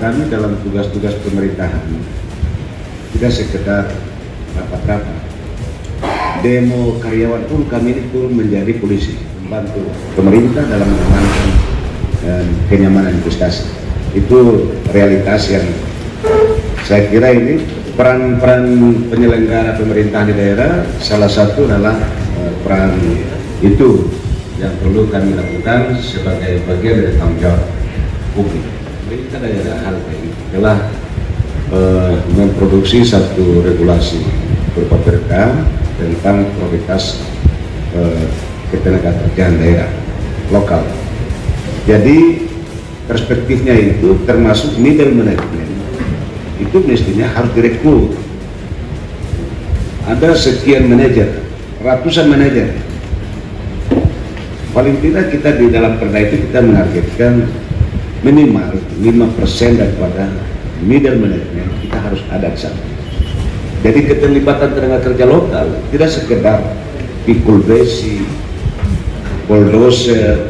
kami dalam tugas-tugas pemerintahan tidak sekedar rapat-rapat. Demo karyawan pun kami itu menjadi polisi, membantu pemerintah dalam mengamankan kenyamanan investasi. Itu realitas yang saya kira ini peran-peran penyelenggara pemerintahan di daerah, salah satu adalah peran itu yang perlu kami lakukan sebagai bagian dari tanggung jawab publik. Pemerintah daerah hal ini telah memproduksi satu regulasi berupa perda tentang prioritas ketenagakerjaan daerah lokal. Jadi perspektifnya itu termasuk middle management itu mestinya harus direkrut. Ada sekian manajer, ratusan manajer. Paling tidak kita di dalam perda itu kita menargetkan minimal 5% daripada middle management kita harus ada di sana. Jadi keterlibatan tenaga kerja lokal tidak sekedar pikul besi, bulldozer,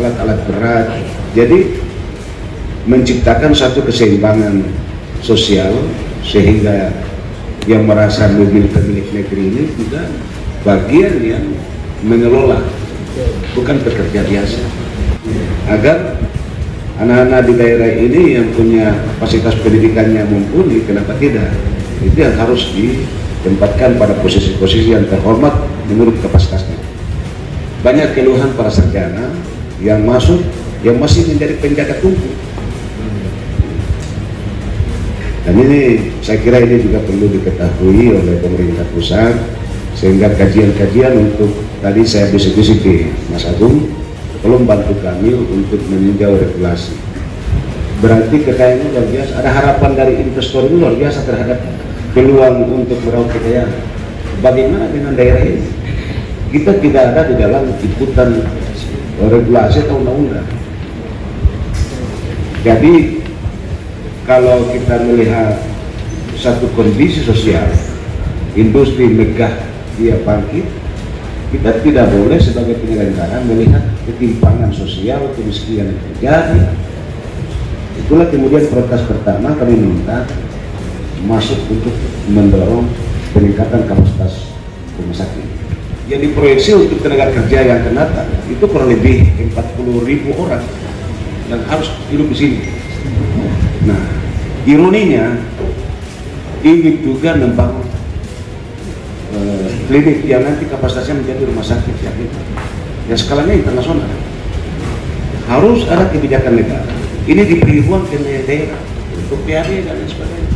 alat-alat berat. Jadi menciptakan satu keseimbangan sosial sehingga yang merasa pemilik negeri ini juga bagian yang mengelola, bukan pekerja biasa. Agar anak-anak di daerah ini yang punya kapasitas pendidikannya mumpuni, kenapa tidak? Itu yang harus ditempatkan pada posisi-posisi yang terhormat menurut kapasitasnya. Banyak keluhan para sarjana yang masuk yang masih menjadi penjaga tungku. Dan ini saya kira ini juga perlu diketahui oleh pemerintah pusat, sehingga kajian-kajian untuk tadi saya bisik-bisik di Mas Agung, tolong bantu kami untuk meninjau regulasi. Berarti kekayaannya luar biasa, ada harapan dari investor itu luar biasa terhadap peluang untuk meraup kekayaan. Bagaimana dengan daerah ini? Kita tidak ada di dalam ikutan regulasi atau undang-undang. Jadi kalau kita melihat satu kondisi sosial, industri megah dia bangkit, kita tidak boleh sebagai penyelenggara melihat ketimpangan sosial, kemiskinan yang terjadi. Itulah kemudian prioritas pertama kami minta masuk untuk mendorong peningkatan kapasitas rumah sakit. Yang diproyeksi untuk tenaga kerja yang akan datang itu kurang lebih 40.000 orang yang harus hidup di sini. Nah, ironinya ingin juga membangun klinik yang nanti kapasitasnya menjadi rumah sakit yang skalanya internasional. Harus ada kebijakan negara. Ini diberi ruang ke daerah untuk PAD dan lain sebagainya.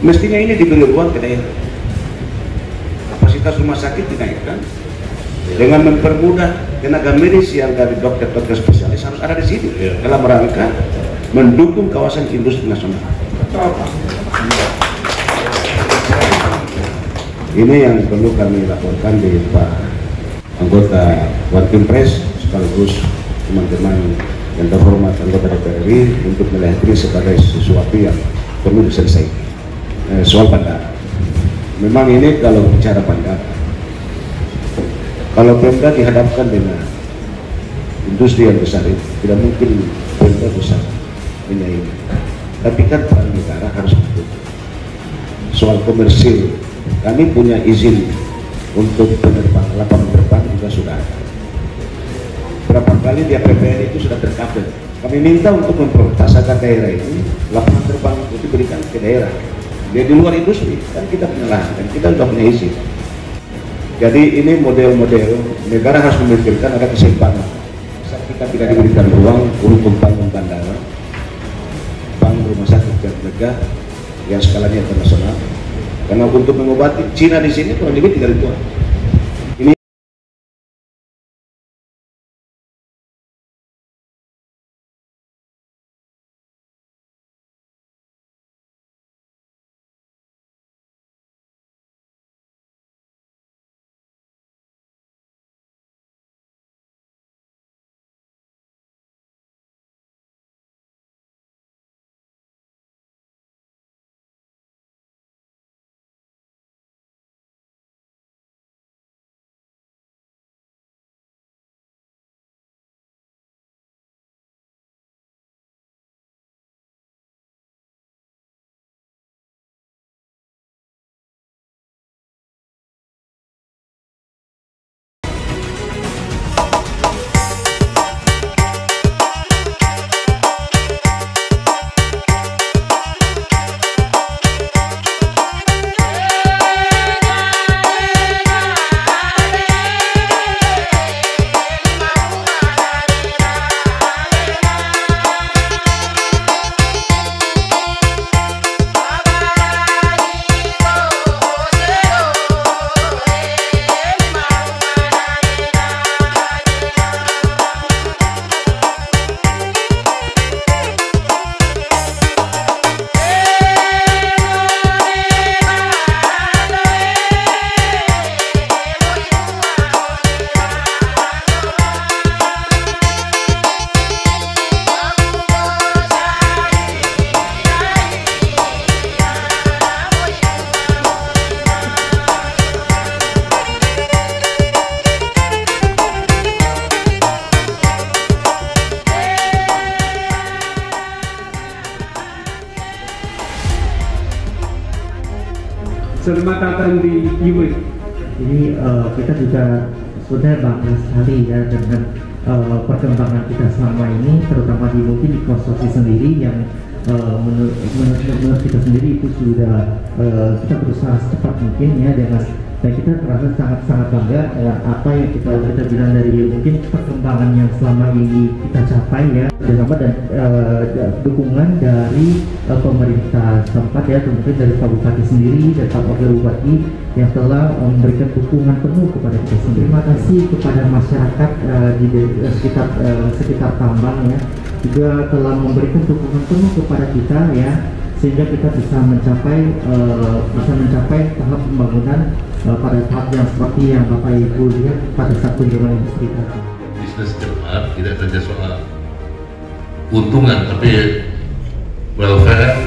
Mestinya ini diberi ruang ke daerah. Kapasitas rumah sakit dinaikkan dengan mempermudah tenaga medis yang dari dokter-dokter spesialis harus ada di sini dalam rangka mendukung kawasan industri nasional. Ini yang perlu kami laporkan di Pak anggota One Team Press sekaligus teman-teman yang terhormat anggota DPR RI untuk melihat ini sebagai sesuatu yang perlu diselesaikan. Soal bandara, memang ini kalau bicara bandara, kalau Pemda dihadapkan dengan industri yang besar itu tidak mungkin Pemda bisa menyaingi. Tapi kan peran negara harus betul. Soal komersil, kami punya izin untuk penerbang, lapangan terbang juga sudah ada. Berapa kali di APBN itu sudah tercover. Kami minta untuk memprioritaskan daerah ini, lapangan terbang itu diberikan ke daerah. Dia di luar industri, kan kita punya lahan, dan kita sudah punya izin. Jadi ini model-model negara harus memikirkan ada keseimbangan. Saat kita tidak diberikan ruang untuk bangun bandara, bangun rumah sakit yang megah, yang skalanya internasional. Karena untuk mengobati Cina di sini kurang lebih 3.000-an. Selamat datang di UIN. Jadi kita juga sudah bangga sekali ya dengan perkembangan kita selama ini, terutama di mungkin di konstruksi sendiri yang menurut kita sendiri itu sudah kita berusaha secepat mungkin ya, dan kita merasa sangat bangga apa yang kita bilang dari mungkin perkembangan yang selama ini kita capai ya, bersama dan dukungan dari pemerintah setempat ya, mungkin dari Pak Bupati sendiri dan Pak Wakil Bupati yang telah memberikan dukungan penuh kepada kita sendiri. Terima kasih kepada masyarakat di sekitar tambang ya, juga telah memberikan dukungan penuh kepada kita ya, sehingga kita bisa mencapai tahap pembangunan pada tahap yang seperti yang Bapak Ibu lihat pada saat kunjungan industri tadi. Bisnis cepat tidak saja soal keuntungan, tapi welfare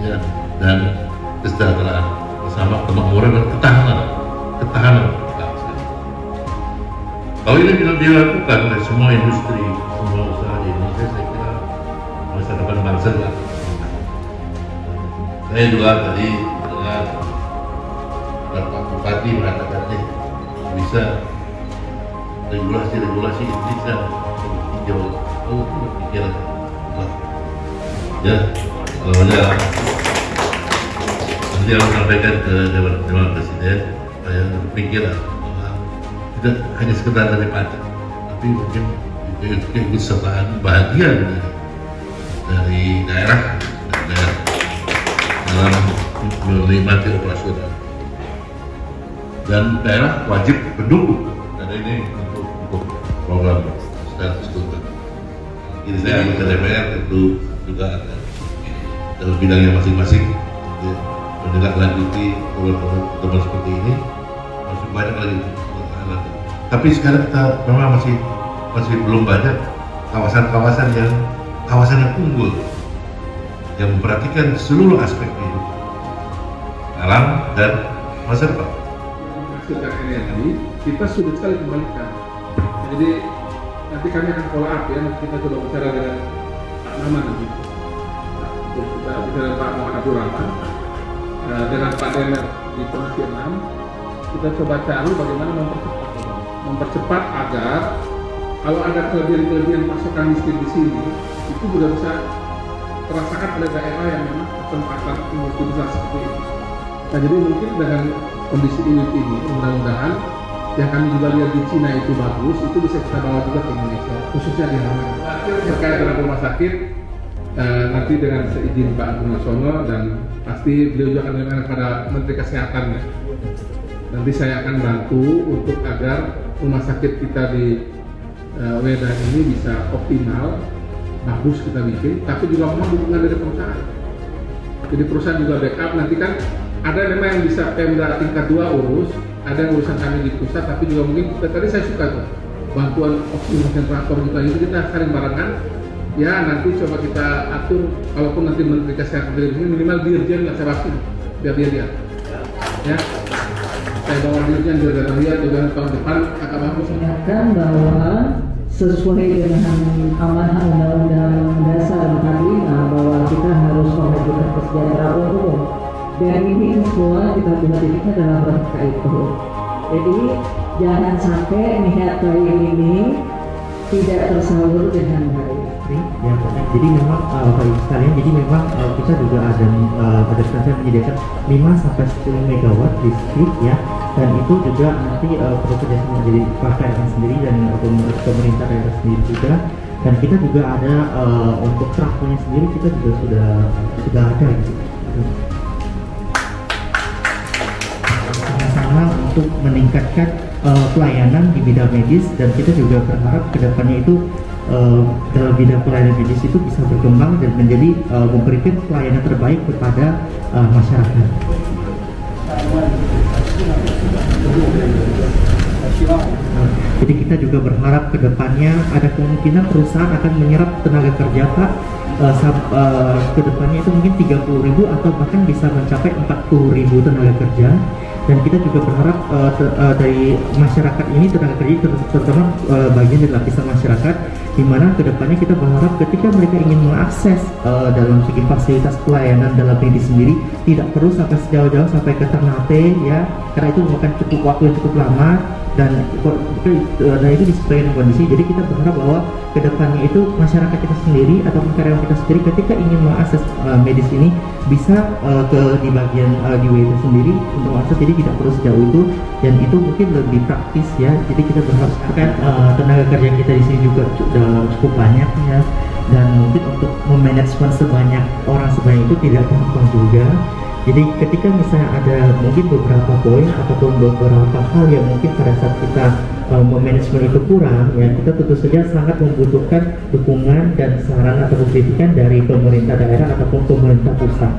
ya, dan kesejahteraan bersama, kemakmuran dan ketahanan bangsa. Kalau ini tidak dilakukan oleh semua industri, semua usaha di Indonesia, saya kira masa depan bangsa tidak. Saya juga tadi dengar Pak Bupati mengatakan bisa regulasi Indonesia jauh berpikiran ya, kalau nanti aku sampaikan ke Dewan Presiden, saya berpikir bahwa tidak hanya sekedar dari pajak, tapi mungkin keikutsertaan bahagian dari daerah dalam menikmati operasional, dan daerah wajib mendukung. Dan ini untuk program secara terstruktur. Jadi saya anggota DPR tentu juga ada dalam bidangnya masing-masing menindaklanjuti program seperti ini. Masih banyak lagi. Tapi sekarang kita memang masih belum banyak kawasan yang unggul yang memperhatikan seluruh aspek kehidupan alam dan masa depan. Hasilkan energi kita sudah sekali kembalikan. Jadi nanti kami akan follow up ya, nanti kita coba bicara dengan Pak Maman nanti. Kita bicara Pak Muhammad Abdul Rahman dengan Pak Demer di Komisi 6. Kita coba cari bagaimana mempercepat agar kalau ada kelebihan pasokan listrik di sini itu sudah bisa terasakan pada daerah yang memang kesempatan industri besar seperti itu. Nah, jadi mungkin dengan kondisi unit ini, mudah-mudahan yang kami juga lihat di Cina itu bagus, itu bisa kita bawa juga ke Indonesia, khususnya di Hanoi. Terkait dengan rumah sakit, nanti dengan seizin Pak Gunasono, dan pasti beliau juga akan menyampaikan kepada Menteri Kesehatan ya. Nanti saya akan bantu untuk agar rumah sakit kita di Wedan ini bisa optimal, bagus kita bikin, tapi juga mohon dukungan dari perusahaan. Jadi perusahaan juga backup, nanti kan ada memang yang bisa Pemda tingkat 2 urus, ada yang urusan kami di pusat, tapi juga mungkin tadi saya suka tuh bantuan oksigen konsentrator juga, itu kita saling barengan ya. Nanti coba kita atur, kalaupun nanti Menteri Kesehatan dari sini minimal dirjen lah saya pasti biar dia lihat ya, saya bawa dirjen biar dia lihat juga tahun depan akan bagus. Ingatkan bahwa sesuai dengan amanah Undang-Undang Dasar 45 bahwa kita harus mewujudkan kesejahteraan umum, dan ini semua kita buat ini dalam rangka itu. Jadi jangan sampai niat baik ini tidak tersalur dengan baik. Ya, jadi memang Bapak Ibu sekalian, jadi memang kita juga ada rencana menyediakan 5-10 megawatt listrik ya, dan itu juga nanti perlu kerjasama dari PLN sendiri dan pemerintah daerah sendiri juga, dan kita juga ada untuk trafonya sendiri kita juga sudah ada gitu. Sama-sama untuk meningkatkan pelayanan di bidang medis, dan kita juga berharap kedepannya itu dalam bidang pelayanan medis itu bisa berkembang dan menjadi memberikan pelayanan terbaik kepada masyarakat. Jadi kita juga berharap kedepannya ada kemungkinan perusahaan akan menyerap tenaga kerja Pak, kedepannya itu mungkin 30.000 atau bahkan bisa mencapai 40.000 tenaga kerja. Dan kita juga berharap dari masyarakat ini, tenaga kerja terutama bagian dari lapisan masyarakat, dimana kedepannya kita berharap ketika mereka ingin mengakses dalam segi fasilitas pelayanan dalam diri sendiri tidak perlu sampai sejauh-jauh sampai ke Ternate ya, karena itu memakan cukup waktu yang cukup lama dan itu disesuaikan kondisi. Jadi kita berharap bahwa kedepannya itu masyarakat kita sendiri atau karyawan kita sendiri ketika ingin mengakses medis ini bisa di bagian giveaway itu sendiri untuk akses, jadi tidak perlu sejauh itu, dan itu mungkin lebih praktis ya. Jadi kita berharap kan tenaga kerja kita di sini juga cukup banyak ya, dan mungkin untuk memanagement sebanyak orang sebanyak itu tidak gampang juga. Jadi ketika misalnya ada mungkin beberapa poin ataupun beberapa hal yang mungkin pada saat kita manajemen itu kurang ya, kita tentu saja sangat membutuhkan dukungan dan saran atau kritikan dari pemerintah daerah ataupun pemerintah pusat.